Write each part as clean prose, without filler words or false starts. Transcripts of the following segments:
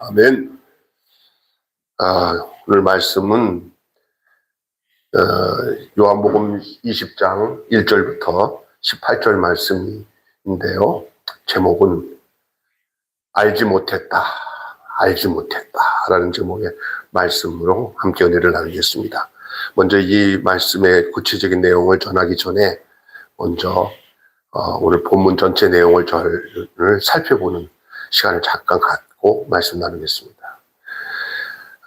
아멘. 오늘 말씀은 요한복음 20장 1절부터 18절 말씀인데요. 제목은 알지 못했다 라는 제목의 말씀으로 함께 은혜를 나누겠습니다. 먼저 이 말씀의 구체적인 내용을 전하기 전에 먼저 오늘 본문 전체 내용을 살펴보는 시간을 잠깐 갖고 말씀 나누겠습니다.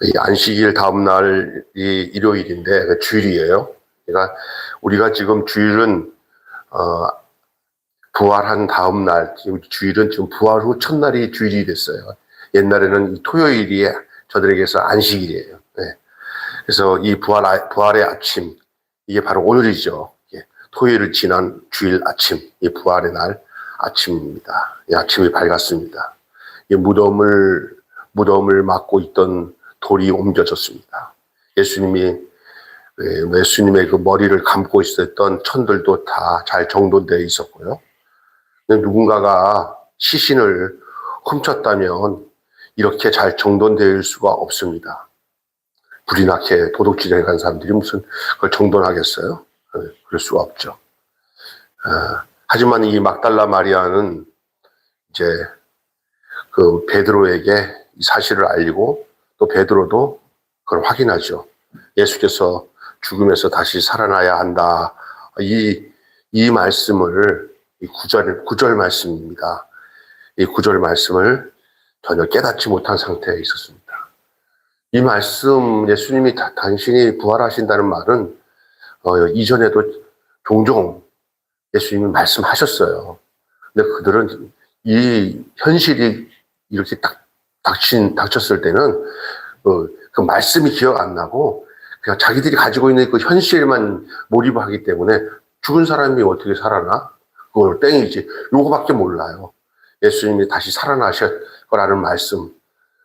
이 안식일 다음 날이 일요일인데 주일이에요. 그러니까 우리가 지금 주일은 부활한 다음 날, 주일은 지금 부활 후 첫날이 주일이 됐어요. 옛날에는 이 토요일이 저들에게서 안식일이에요. 네. 그래서 이 부활의 아침, 이게 바로 오늘이죠. 토요일을 지난 주일 아침, 이 부활의 날 아침입니다. 이 아침이 밝았습니다. 이 무덤을 막고 있던 돌이 옮겨졌습니다. 예수님의 그 머리를 감고 있었던 천들도 다 잘 정돈되어 있었고요. 누군가가 시신을 훔쳤다면 이렇게 잘 정돈될 수가 없습니다. 불이 나게 도둑질해 간 사람들이 무슨 그걸 정돈하겠어요? 그럴 수가 없죠. 하지만 이 막달라 마리아는 이제 그 베드로에게 이 사실을 알리고 또 베드로도 그걸 확인하죠. 예수께서 죽음에서 다시 살아나야 한다. 이 말씀을, 이 구절 말씀입니다. 이 구절 말씀을 전혀 깨닫지 못한 상태에 있었습니다. 이 말씀, 예수님이 당신이 부활하신다는 말은 이전에도 종종 예수님이 말씀하셨어요. 근데 그들은 이 현실이 이렇게 닥쳤을 때는 그 말씀이 기억 안 나고 그냥 자기들이 가지고 있는 그 현실만 몰입하기 때문에 죽은 사람이 어떻게 살아나? 그걸 땡이지. 요거밖에 몰라요. 예수님이 다시 살아나실 거라는 말씀,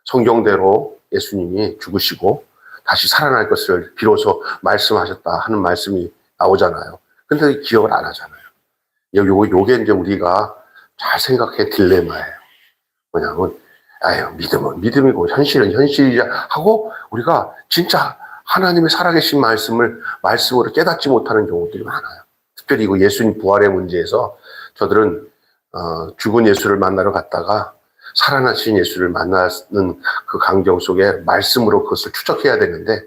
성경대로 예수님이 죽으시고 다시 살아날 것을 비로소 말씀하셨다 하는 말씀이 나오잖아요. 근데 기억을 안 하잖아요. 요게 이제 우리가 잘 생각해 딜레마예요. 뭐냐면 믿음은 믿음이고 현실은 현실이야 하고 우리가 진짜 하나님의 살아계신 말씀으로 깨닫지 못하는 경우들이 많아요. 특별히 이 예수님 부활의 문제에서 저들은 죽은 예수를 만나러 갔다가 살아나신 예수를 만나는 그 광경 속에 말씀으로 그것을 추적해야 되는데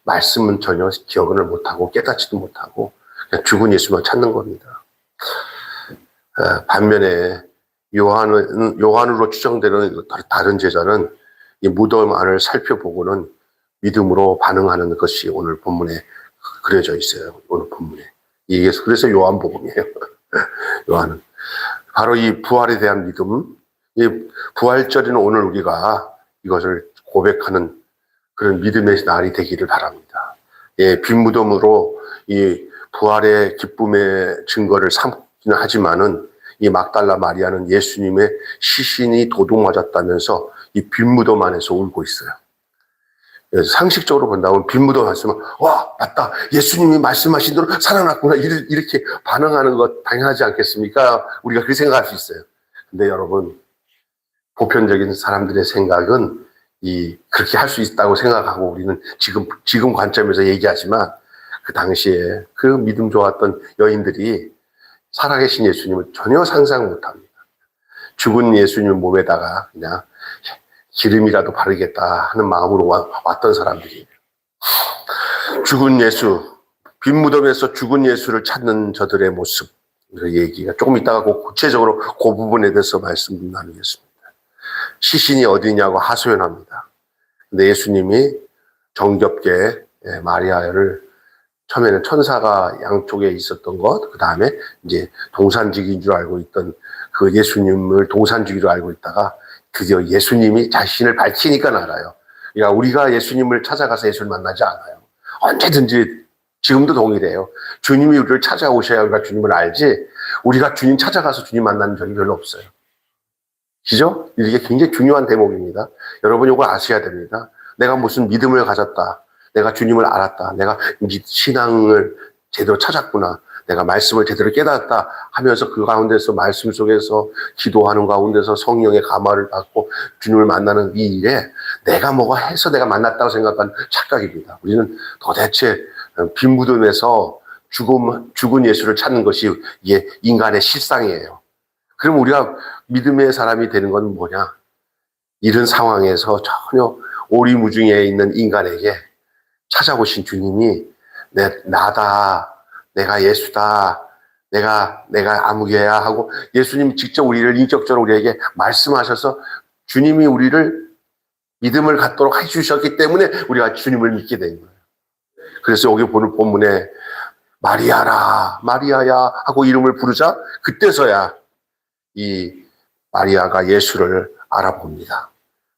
말씀은 전혀 기억을 못하고 깨닫지도 못하고 그냥 죽은 예수만 찾는 겁니다. 반면에 요한으로 추정되는 다른 제자는 이 무덤 안을 살펴보고는 믿음으로 반응하는 것이 오늘 본문에 그려져 있어요. 오늘 본문에. 그래서 요한복음이에요. 요한은. 바로 이 부활에 대한 믿음, 이 부활절인 오늘 우리가 이것을 고백하는 그런 믿음의 날이 되기를 바랍니다. 빈 무덤으로 이 부활의 기쁨의 증거를 삼기는 하지만은 이 막달라 마리아는 예수님의 시신이 도둑맞았다면서 이 빈 무덤 안에서 울고 있어요. 상식적으로 본다면 빈 무덤 안에서 와 맞다 예수님이 말씀하신 대로 살아났구나 이렇게 반응하는 것 당연하지 않겠습니까? 우리가 그렇게 생각할 수 있어요. 근데 여러분 보편적인 사람들의 생각은 그렇게 할 수 있다고 생각하고 우리는 지금 관점에서 얘기하지만 그 당시에 그 믿음 좋았던 여인들이 살아계신 예수님을 전혀 상상 못합니다. 죽은 예수님 몸에다가 그냥 기름이라도 바르겠다 하는 마음으로 왔던 사람들이에요. 죽은 예수, 빈 무덤에서 죽은 예수를 찾는 저들의 모습, 그 얘기가 조금 이따가 구체적으로 그 부분에 대해서 말씀 나누겠습니다. 시신이 어디냐고 하소연합니다. 근데 예수님이 정겹게 마리아를 처음에는 천사가 양쪽에 있었던 것, 그 다음에 이제 동산직인 줄 알고 있던 그 예수님을 동산직으로 알고 있다가 드디어 예수님이 자신을 밝히니까 알아요. 그러니까 우리가 예수님을 찾아가서 예수를 만나지 않아요. 언제든지 지금도 동일해요. 주님이 우리를 찾아오셔야 우리가 주님을 알지 우리가 주님 찾아가서 주님 만나는 적이 별로 없어요. 그죠? 이게 굉장히 중요한 대목입니다. 여러분 이거 아셔야 됩니다. 내가 무슨 믿음을 가졌다. 내가 주님을 알았다. 내가 신앙을 제대로 찾았구나. 내가 말씀을 제대로 깨닫다 하면서 그 가운데서 말씀 속에서 기도하는 가운데서 성령의 감화를 받고 주님을 만나는 이 일에 내가 뭐가 해서 내가 만났다고 생각하는 착각입니다. 우리는 도대체 빈 무덤에서 죽은 예수를 찾는 것이 이게 인간의 실상이에요. 그럼 우리가 믿음의 사람이 되는 건 뭐냐? 이런 상황에서 전혀 오리무중에 있는 인간에게 찾아오신 주님이 나다, 내가 예수다, 내가 아무개야 하고 예수님이 직접 우리를 인격적으로 우리에게 말씀하셔서 주님이 우리를 믿음을 갖도록 해주셨기 때문에 우리가 주님을 믿게 된 거예요. 그래서 여기 보는 본문에 마리아라, 마리아야 하고 이름을 부르자 그때서야 이 마리아가 예수를 알아봅니다.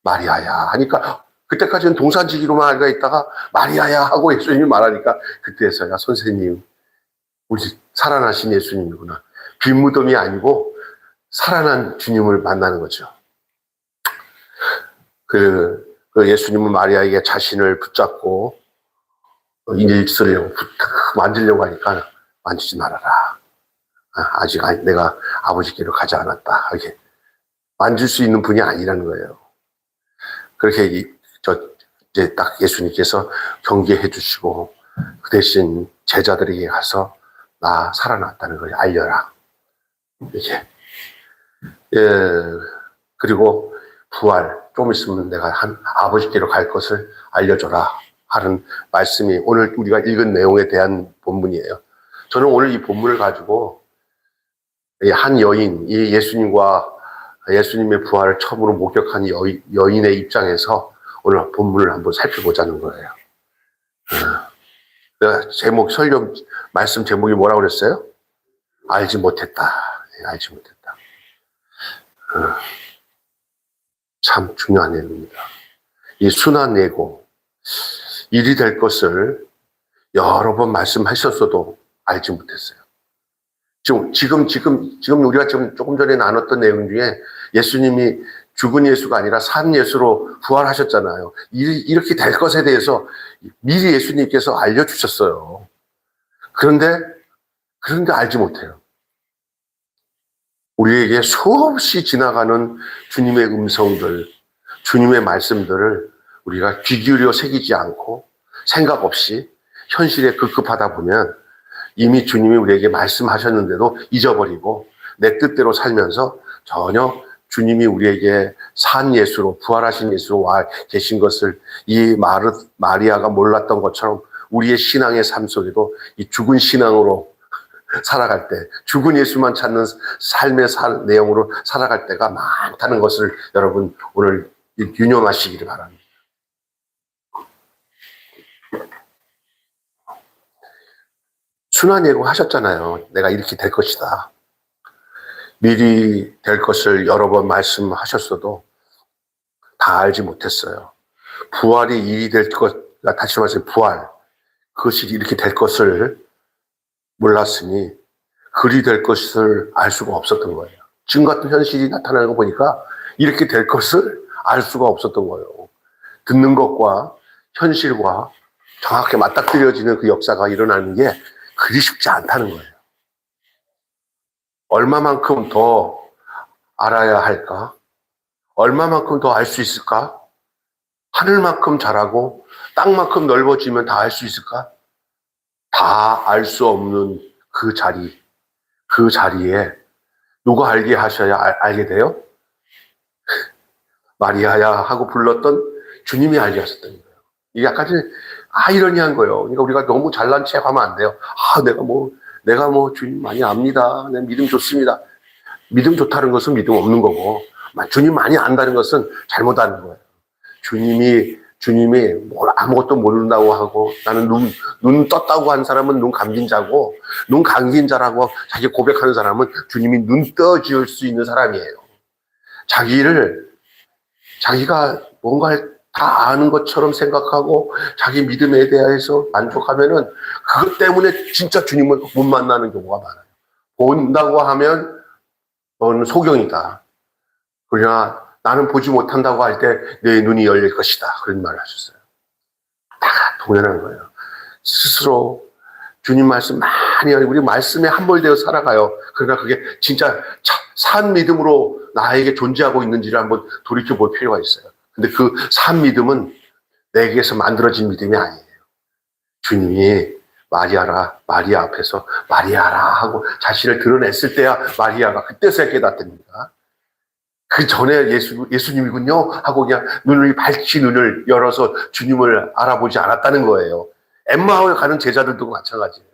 마리아야 하니까 그때까지는 동산지기로만 알고 있다가 마리아야 하고 예수님이 말하니까 그때서야 선생님, 우리 살아나신 예수님이구나. 빈 무덤이 아니고 살아난 주님을 만나는 거죠. 그 예수님은 마리아에게 자신을 붙잡고 만지려고 하니까 만지지 말아라. 아직 내가 아버지께로 가지 않았다. 이렇게 만질 수 있는 분이 아니라는 거예요. 그렇게 이제 딱 예수님께서 경계해 주시고 그 대신 제자들에게 가서 나 살아났다는 걸 알려라. 이렇게. 그리고 부활, 좀 있으면 내가 아버지께로 갈 것을 알려줘라 하는 말씀이 오늘 우리가 읽은 내용에 대한 본문이에요. 저는 오늘 이 본문을 가지고 한 여인, 이 예수님의 부활을 처음으로 목격한 여인의 입장에서 오늘 본문을 한번 살펴보자는 거예요. 제목, 설교 말씀 제목이 뭐라고 그랬어요? 알지 못했다. 알지 못했다. 참 중요한 내용입니다. 이 순한 예고, 일이 될 것을 여러 번 말씀하셨어도 알지 못했어요. 지금 우리가 조금 전에 나눴던 내용 중에 예수님이 죽은 예수가 아니라 산 예수로 부활하셨잖아요. 이렇게 될 것에 대해서 미리 예수님께서 알려주셨어요. 그런데 알지 못해요. 우리에게 수없이 지나가는 주님의 음성들, 주님의 말씀들을 우리가 귀 기울여 새기지 않고 생각 없이 현실에 급급하다 보면 이미 주님이 우리에게 말씀하셨는데도 잊어버리고 내 뜻대로 살면서 전혀 주님이 우리에게 산 예수로 부활하신 예수로 와 계신 것을 이 마리아가 몰랐던 것처럼 우리의 신앙의 삶 속에도 이 죽은 신앙으로 살아갈 때 죽은 예수만 찾는 삶의 내용으로 살아갈 때가 많다는 것을 여러분 오늘 유념하시기를 바랍니다. 순한 예고 하셨잖아요. 내가 이렇게 될 것이다. 미리 될 것을 여러 번 말씀하셨어도 다 알지 못했어요. 부활이 일이 될 것, 다시 말해서 부활, 그것이 이렇게 될 것을 몰랐으니 그리 될 것을 알 수가 없었던 거예요. 지금 같은 현실이 나타나는 거 보니까 이렇게 될 것을 알 수가 없었던 거예요. 듣는 것과 현실과 정확히 맞닥뜨려지는 그 역사가 일어나는 게 그리 쉽지 않다는 거예요. 얼마만큼 더 알아야 할까? 얼마만큼 더 알 수 있을까? 하늘만큼 자라고 땅만큼 넓어지면 다 알 수 있을까? 다 알 수 없는 그 자리에 누가 알게 하셔야 알게 돼요? 마리아야 하고 불렀던 주님이 알게 하셨던 거예요. 이게 약간 아이러니한 거예요. 그러니까 우리가 너무 잘난 체 하면 안 돼요. 내가 주님 많이 압니다. 내 믿음 좋습니다. 믿음 좋다는 것은 믿음 없는 거고, 주님 많이 안다는 것은 잘못 아는 거예요. 주님이 아무것도 모른다고 하고, 나는 눈 떴다고 한 사람은 눈 감긴 자고, 눈 감긴 자라고 자기 고백하는 사람은 주님이 눈 떠 지을 수 있는 사람이에요. 자기가 뭔가 다 아는 것처럼 생각하고 자기 믿음에 대해서 만족하면은 그것 때문에 진짜 주님을 못 만나는 경우가 많아요. 본다고 하면 너는 소경이다. 그러나 나는 보지 못한다고 할 때 내 눈이 열릴 것이다. 그런 말을 하셨어요. 다 동일한 거예요. 스스로 주님 말씀 많이 하고 우리 말씀에 함몰되어 살아가요. 그러나 그게 진짜 산 믿음으로 나에게 존재하고 있는지를 한번 돌이켜볼 필요가 있어요. 근데 그 산 믿음은 내게서 만들어진 믿음이 아니에요. 주님이 마리아 앞에서 마리아라 하고 자신을 드러냈을 때야 마리아가 그때서야 깨닫답니다. 그 전에 예수님이군요 하고 그냥 눈을 열어서 주님을 알아보지 않았다는 거예요. 엠마오에 가는 제자들도 마찬가지예요.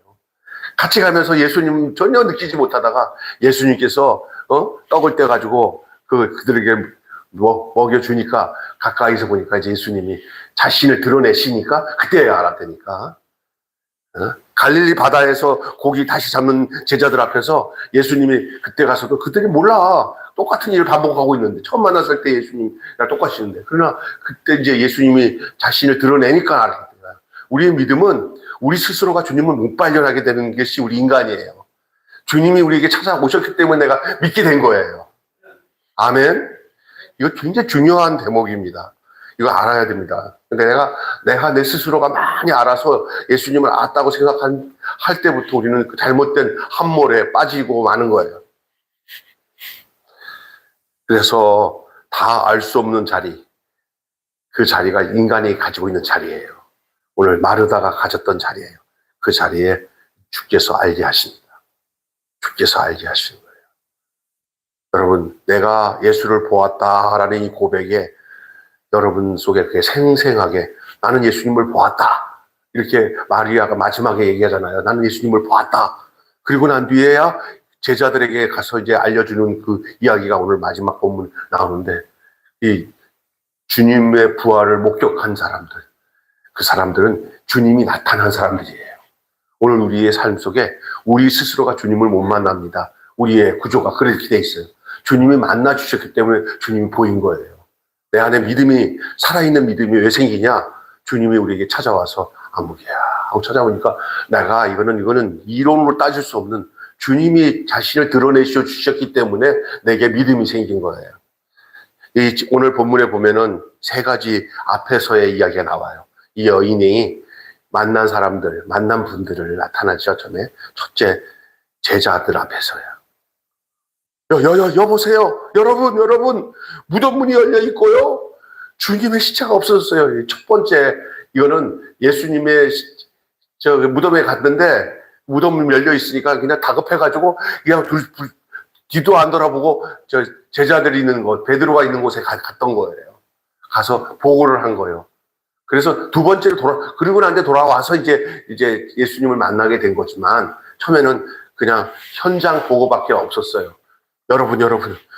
같이 가면서 예수님 전혀 느끼지 못하다가 예수님께서 떡을 떼가지고 그들에게 먹여주니까 가까이서 보니까 이제 예수님이 자신을 드러내시니까 그때야 알았다니까. 갈릴리 바다에서 고기 다시 잡는 제자들 앞에서 예수님이 그때 가서도 그들이 몰라. 똑같은 일을 반복하고 있는데 처음 만났을 때 예수님이랑 똑같이는데 그러나 그때 이제 예수님이 자신을 드러내니까 알았다. 우리의 믿음은 우리 스스로가 주님을 못 발견하게 되는 것이 우리 인간이에요. 주님이 우리에게 찾아오셨기 때문에 내가 믿게 된 거예요. 아멘. 이거 굉장히 중요한 대목입니다. 이거 알아야 됩니다. 근데 내가 내 스스로가 많이 알아서 예수님을 알았다고 생각할 때부터 우리는 그 잘못된 함몰에 빠지고 마는 거예요. 그래서 다 알 수 없는 자리, 그 자리가 인간이 가지고 있는 자리예요. 오늘 마르다가 가졌던 자리예요. 그 자리에 주께서 알게 하십니다. 주께서 알게 하시는 거예요. 여러분, 내가 예수를 보았다라는 이 고백에 여러분 속에 그게 생생하게 나는 예수님을 보았다. 이렇게 마리아가 마지막에 얘기하잖아요. 나는 예수님을 보았다. 그리고 난 뒤에야 제자들에게 가서 이제 알려주는 그 이야기가 오늘 마지막 본문 나오는데 이 주님의 부활을 목격한 사람들, 그 사람들은 주님이 나타난 사람들이에요. 오늘 우리의 삶 속에 우리 스스로가 주님을 못 만납니다. 우리의 구조가 그렇게 돼 있어요. 주님이 만나 주셨기 때문에 주님이 보인 거예요. 내 안에 믿음이, 살아있는 믿음이 왜 생기냐? 주님이 우리에게 찾아와서 아무개야 하고 찾아오니까 내가 이거는 이론으로 따질 수 없는 주님이 자신을 드러내셔 주셨기 때문에 내게 믿음이 생긴 거예요. 오늘 본문에 보면은 세 가지 앞에서의 이야기가 나와요. 이 여인이 만난 사람들, 만난 분들을 나타나죠. 전에 첫째, 제자들 앞에서요. 여보세요. 여러분, 무덤 문이 열려 있고요. 주님의 시체가 없어졌어요. 첫 번째, 이거는 예수님의 무덤에 갔는데, 무덤 문이 열려 있으니까 그냥 다급해가지고, 그냥 뒤도 안 돌아보고, 제자들이 있는 곳, 베드로가 있는 곳에 갔던 거예요. 가서 보고를 한 거예요. 그래서 두 번째로 그리고 난 뒤에 돌아와서 이제 예수님을 만나게 된 거지만, 처음에는 그냥 현장 보고밖에 없었어요. 여러분,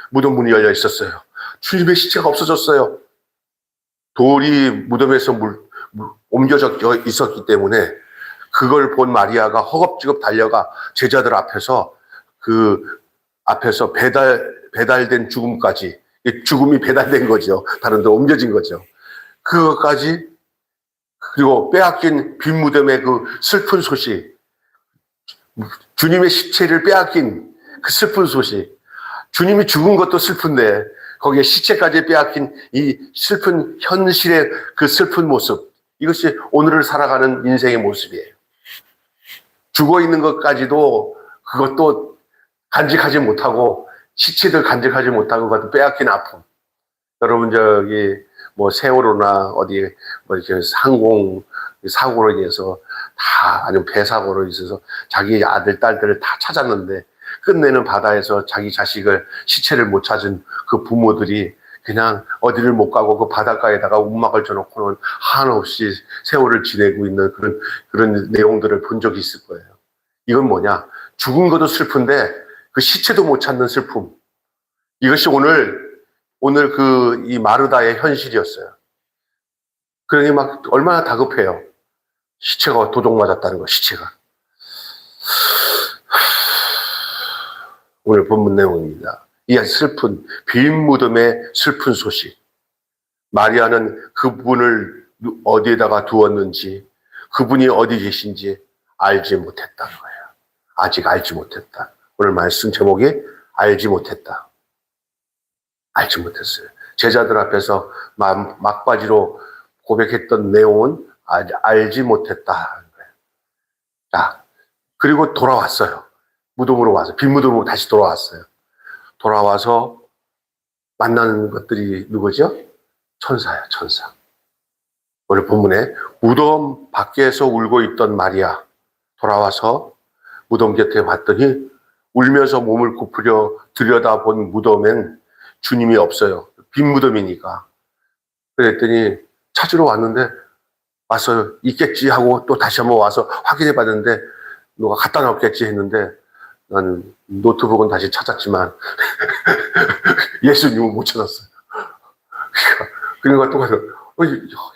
무덤 문이 열려 있었어요. 주님의 시체가 없어졌어요. 돌이 무덤에서 옮겨져 있었기 때문에 그걸 본 마리아가 허겁지겁 달려가 제자들 앞에서 배달된 죽음까지, 죽음이 배달된 거죠. 다른 데로 옮겨진 거죠. 그것까지, 그리고 빼앗긴 빈 무덤의 그 슬픈 소식, 주님의 시체를 빼앗긴 그 슬픈 소식, 주님이 죽은 것도 슬픈데 거기에 시체까지 빼앗긴 이 슬픈 현실의 그 슬픈 모습, 이것이 오늘을 살아가는 인생의 모습이에요. 죽어 있는 것까지도 그것도 간직하지 못하고 시체들 간직하지 못하고 그것도 빼앗긴 아픔. 여러분 세월호나 어디 이렇게 항공 사고로 인해서 아니면 배 사고로 있어서 자기 아들 딸들을 다 찾았는데 끝내는 바다에서 자기 자식을 시체를 못 찾은 그 부모들이 그냥 어디를 못 가고 그 바닷가에다가 움막을 쳐놓고는 한없이 세월을 지내고 있는 그런 내용들을 본 적이 있을 거예요. 이건 뭐냐? 죽은 것도 슬픈데 그 시체도 못 찾는 슬픔. 이것이 오늘 이 마르다의 현실이었어요. 그러니 막 얼마나 다급해요. 시체가 도둑 맞았다는 거, 시체가. 오늘 본문 내용입니다. 이 슬픈 빈 무덤의 슬픈 소식. 마리아는 그분을 어디에다가 두었는지, 그분이 어디 계신지 알지 못했다는 거예요. 아직 알지 못했다. 오늘 말씀 제목이 알지 못했다. 알지 못했어요. 제자들 앞에서 막바지로 고백했던 내용은 알지 못했다는 거예요. 자, 그리고 돌아왔어요. 무덤으로 와서, 빈 무덤으로 다시 돌아왔어요. 돌아와서 만나는 것들이 누구죠? 천사야, 천사. 오늘 본문에 무덤 밖에서 울고 있던 마리아, 돌아와서 무덤 곁에 봤더니 울면서 몸을 굽히려 들여다본 무덤엔 주님이 없어요. 빈 무덤이니까. 그랬더니 찾으러 왔는데, 와서 있겠지 하고 또 다시 한번 와서 확인해 봤는데 누가 갖다 놨겠지 했는데, 나는 노트북은 다시 찾았지만 예수님은 못 찾았어요. 그러니까 또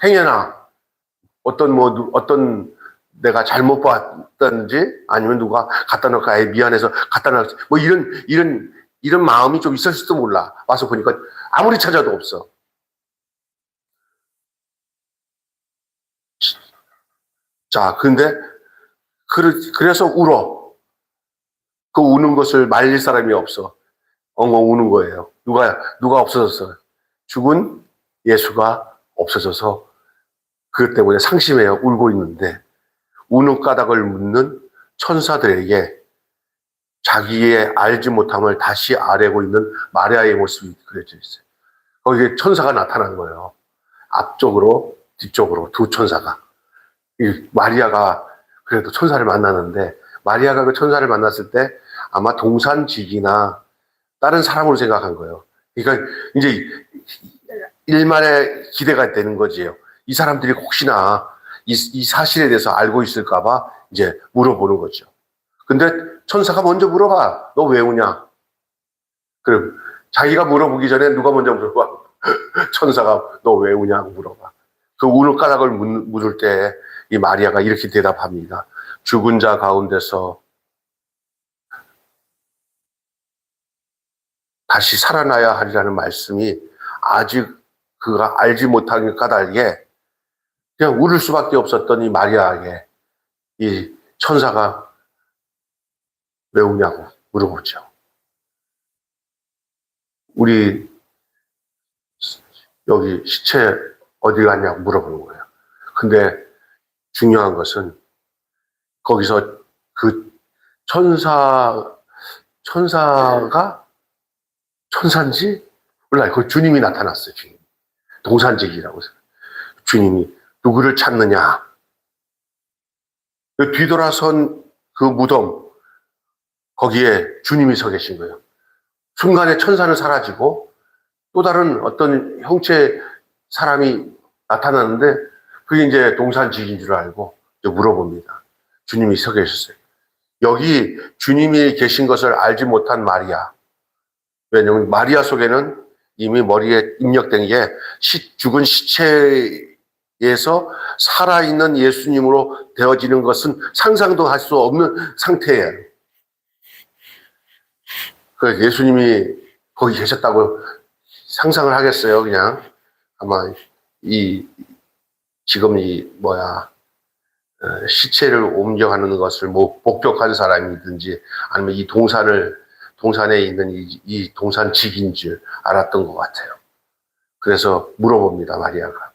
행여나 어떤 내가 잘못 봤던지 아니면 누가 갖다 놓고 아예 미안해서 갖다 놨지 뭐 이런 마음이 좀 있었을지도 몰라. 와서 보니까 아무리 찾아도 없어. 자, 근데 그래서 울어. 그 우는 것을 말릴 사람이 없어. 엉엉 우는 거예요. 누가 없어졌어요. 죽은 예수가 없어져서 그것 때문에 상심해요. 울고 있는데 우는 까닭을 묻는 천사들에게 자기의 알지 못함을 다시 아뢰고 있는 마리아의 모습이 그려져 있어요. 거기에 천사가 나타난 거예요. 앞쪽으로 뒤쪽으로 두 천사가. 이 마리아가 그래도 천사를 만나는데, 마리아가 그 천사를 만났을 때 아마 동산직이나 다른 사람으로 생각한 거예요. 그러니까 이제 일만의 기대가 되는 거지요. 이 사람들이 혹시나 이 사실에 대해서 알고 있을까봐 이제 물어보는 거죠. 근데 천사가 먼저 물어봐. 너 왜 우냐? 그럼 자기가 물어보기 전에 누가 먼저 물어봐? 천사가 너 왜 우냐고 물어봐. 그 우는 까닭을 물을 때 이 마리아가 이렇게 대답합니다. 죽은 자 가운데서 다시 살아나야 하리라는 말씀이 아직 그가 알지 못하는 까닭에 그냥 울을 수밖에 없었던 이 마리아에게 이 천사가 왜 우냐고 물어보죠. 우리 여기 시체 어디 갔냐고 물어보는 거예요. 근데 중요한 것은 거기서 그 천사가 천사인지 몰라요. 그 주님이 나타났어요. 주님. 동산직이라고 해서 주님이 누구를 찾느냐. 뒤돌아선 그 무덤 거기에 주님이 서 계신 거예요. 순간에 천사는 사라지고 또 다른 어떤 형체의 사람이 나타났는데 그게 이제 동산직인 줄 알고 이제 물어봅니다. 주님이 서 계셨어요. 여기 주님이 계신 것을 알지 못한 마리아. 왜냐하면 마리아 속에는 이미 머리에 입력된 게 죽은 시체에서 살아있는 예수님으로 되어지는 것은 상상도 할 수 없는 상태예요. 그 예수님이 거기 계셨다고 상상을 하겠어요, 그냥. 아마 지금 시체를 옮겨가는 것을 뭐 목격한 사람이든지 아니면 이 동산에 있는 이 동산직인 줄 알았던 것 같아요. 그래서 물어봅니다, 마리아가.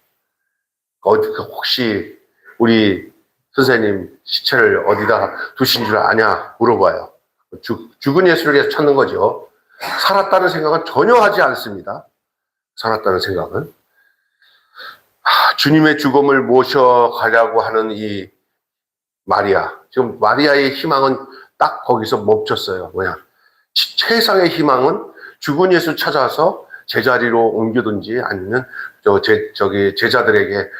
혹시 우리 선생님 시체를 어디다 두신 줄 아냐? 물어봐요. 죽은 예수를 계속 찾는 거죠. 살았다는 생각은 전혀 하지 않습니다. 살았다는 생각은. 주님의 죽음을 모셔가려고 하는 이 마리아. 지금 마리아의 희망은 딱 거기서 멈췄어요. 뭐냐. 최상의 희망은 죽은 예수 찾아서 제자리로 옮기든지 아니면 제자들에게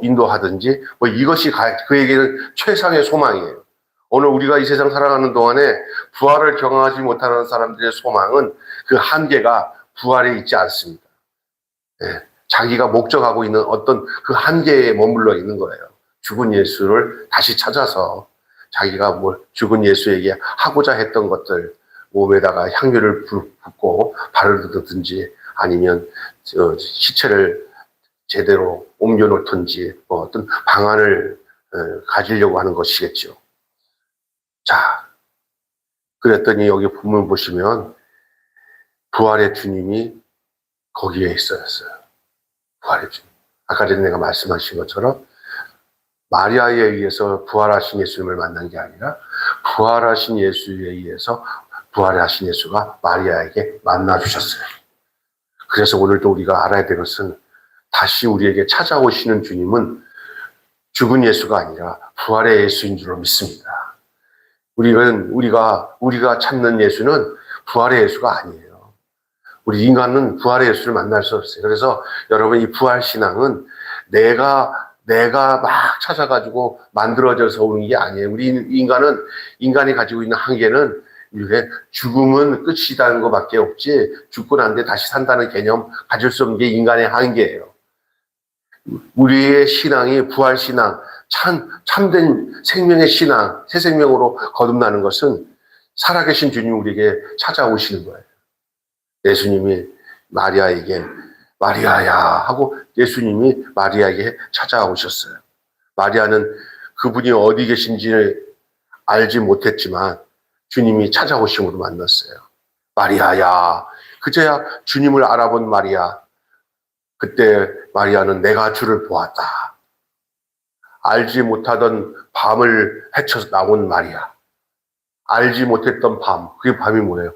인도하든지 뭐 이것이 그에게는 최상의 소망이에요. 오늘 우리가 이 세상 살아가는 동안에 부활을 경험하지 못하는 사람들의 소망은 그 한계가 부활에 있지 않습니다. 네. 자기가 목적하고 있는 어떤 그 한계에 머물러 있는 거예요. 죽은 예수를 다시 찾아서 자기가 죽은 예수에게 하고자 했던 것들, 몸에다가 향유를 붓고 바르든지 아니면 시체를 제대로 옮겨놓든지 뭐 어떤 방안을 가지려고 하는 것이겠죠. 자, 그랬더니 여기 본문 보시면 부활의 주님이 거기에 있었어요. 부활의 주님. 아까 전에 내가 말씀하신 것처럼 마리아에 의해서 부활하신 예수님을 만난 게 아니라 부활하신 예수에 의해서 부활하신 예수가 마리아에게 만나 주셨어요. 그래서 오늘도 우리가 알아야 될 것은 다시 우리에게 찾아오시는 주님은 죽은 예수가 아니라 부활의 예수인 줄로 믿습니다. 우리가 찾는 예수는 부활의 예수가 아니에요. 우리 인간은 부활의 예수를 만날 수 없어요. 그래서 여러분, 이 부활 신앙은 내가 막 찾아가지고 만들어져서 오는 게 아니에요. 우리 인간이 가지고 있는 한계는 이게 죽음은 끝이라는 것밖에 없지, 죽고 난 뒤에 다시 산다는 개념 가질 수 없는 게 인간의 한계예요. 우리의 신앙이 부활 신앙, 참된 생명의 신앙, 새 생명으로 거듭나는 것은 살아계신 주님 우리에게 찾아오시는 거예요. 예수님이 마리아에게 마리아야 하고 예수님이 마리아에게 찾아오셨어요. 마리아는 그분이 어디 계신지 알지 못했지만 주님이 찾아오심으로 만났어요. 마리아야. 그제야 주님을 알아본 마리아. 그때 마리아는 내가 주를 보았다. 알지 못하던 밤을 헤쳐서 나온 마리아. 알지 못했던 밤. 그게 밤이 뭐예요?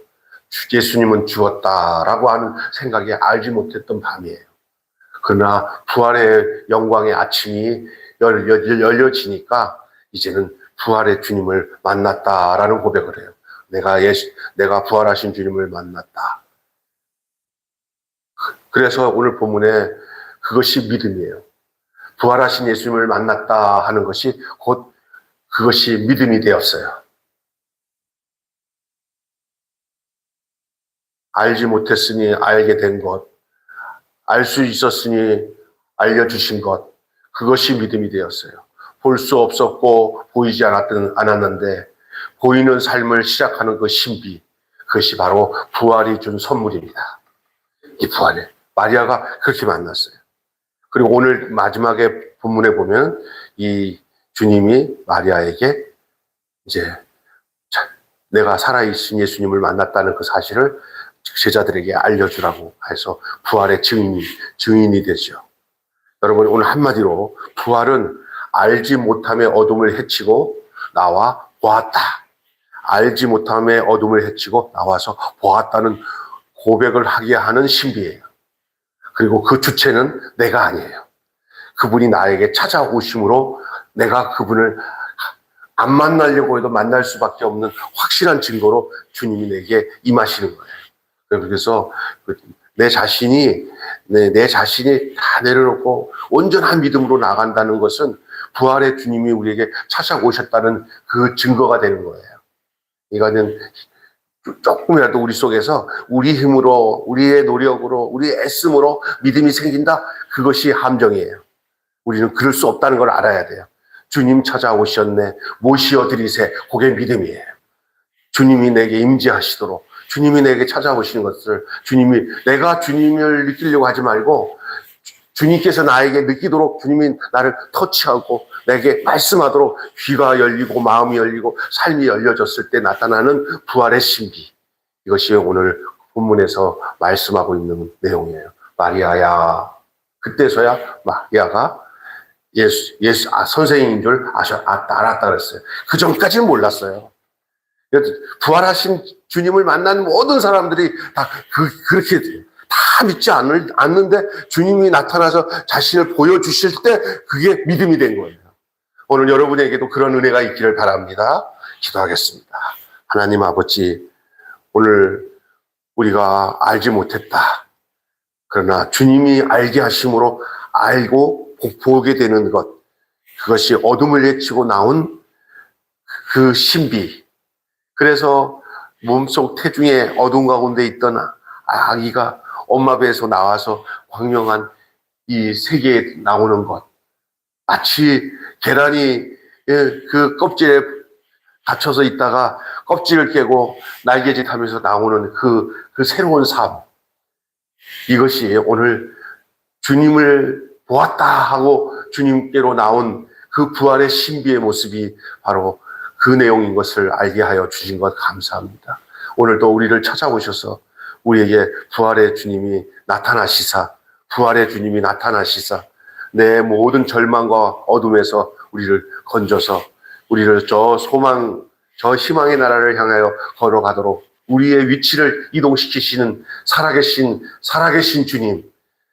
예수님은 죽었다라고 하는 생각이 알지 못했던 밤이에요. 그러나 부활의 영광의 아침이 열려지니까 이제는 부활의 주님을 만났다라는 고백을 해요. 내가 부활하신 주님을 만났다. 그래서 오늘 본문에 그것이 믿음이에요. 부활하신 예수님을 만났다 하는 것이 곧 그것이 믿음이 되었어요. 알지 못했으니 알게 된 것, 알 수 있었으니 알려주신 것, 그것이 믿음이 되었어요. 볼 수 없었고 보이지 않았는데 보이는 삶을 시작하는 그 신비, 그것이 바로 부활이 준 선물입니다. 이 부활에 마리아가 그렇게 만났어요. 그리고 오늘 마지막에 본문에 보면 이 주님이 마리아에게 이제 내가 살아있신 예수님을 만났다는 그 사실을 제자들에게 알려주라고 해서 부활의 증인이 되죠. 여러분, 오늘 한마디로 부활은 알지 못함의 어둠을 헤치고 나와 보았다. 알지 못함의 어둠을 헤치고 나와서 보았다는 고백을 하게 하는 신비예요. 그리고 그 주체는 내가 아니에요. 그분이 나에게 찾아오심으로 내가 그분을 안 만나려고 해도 만날 수밖에 없는 확실한 증거로 주님이 내게 임하시는 거예요. 그래서 내 자신이 다 내려놓고 온전한 믿음으로 나간다는 것은 부활의 주님이 우리에게 찾아오셨다는 그 증거가 되는 거예요. 이거는 조금이라도 우리 속에서 우리 힘으로, 우리의 노력으로, 우리의 애씀으로 믿음이 생긴다? 그것이 함정이에요. 우리는 그럴 수 없다는 걸 알아야 돼요. 주님 찾아오셨네, 모시어 드리세, 그게 믿음이에요. 주님이 내게 임재하시도록, 주님이 내게 찾아오시는 것을 내가 주님을 느끼려고 하지 말고 주님께서 나에게 느끼도록 주님이 나를 터치하고 내게 말씀하도록 귀가 열리고 마음이 열리고 삶이 열려졌을 때 나타나는 부활의 신비. 이것이 오늘 본문에서 말씀하고 있는 내용이에요. 마리아야. 그때서야 마리아가 선생님인 줄 알았다 그랬어요. 그 전까지는 몰랐어요. 부활하신 주님을 만난 모든 사람들이 다 그렇게 다 믿지 않는데 주님이 나타나서 자신을 보여주실 때 그게 믿음이 된 거예요. 오늘 여러분에게도 그런 은혜가 있기를 바랍니다. 기도하겠습니다. 하나님 아버지, 오늘 우리가 알지 못했다. 그러나 주님이 알게 하심으로 알고 보게 되는 것, 그것이 어둠을 헤치고 나온 그 신비. 그래서 몸속 태중에 어둠 가운데 있던 아기가 엄마 배에서 나와서 광명한 이 세계에 나오는 것. 마치 계란이 그 껍질에 갇혀서 있다가 껍질을 깨고 날개짓 하면서 나오는 그 새로운 삶. 이것이 오늘 주님을 보았다 하고 주님께로 나온 그 부활의 신비의 모습이 바로 그 내용인 것을 알게 하여 주신 것 감사합니다. 오늘도 우리를 찾아오셔서 우리에게 부활의 주님이 나타나시사 내 모든 절망과 어둠에서 우리를 건져서 우리를 저 소망, 저 희망의 나라를 향하여 걸어가도록 우리의 위치를 이동시키시는 살아계신 주님,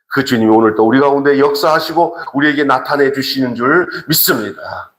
그 주님이 오늘 또 우리 가운데 역사하시고 우리에게 나타내 주시는 줄 믿습니다.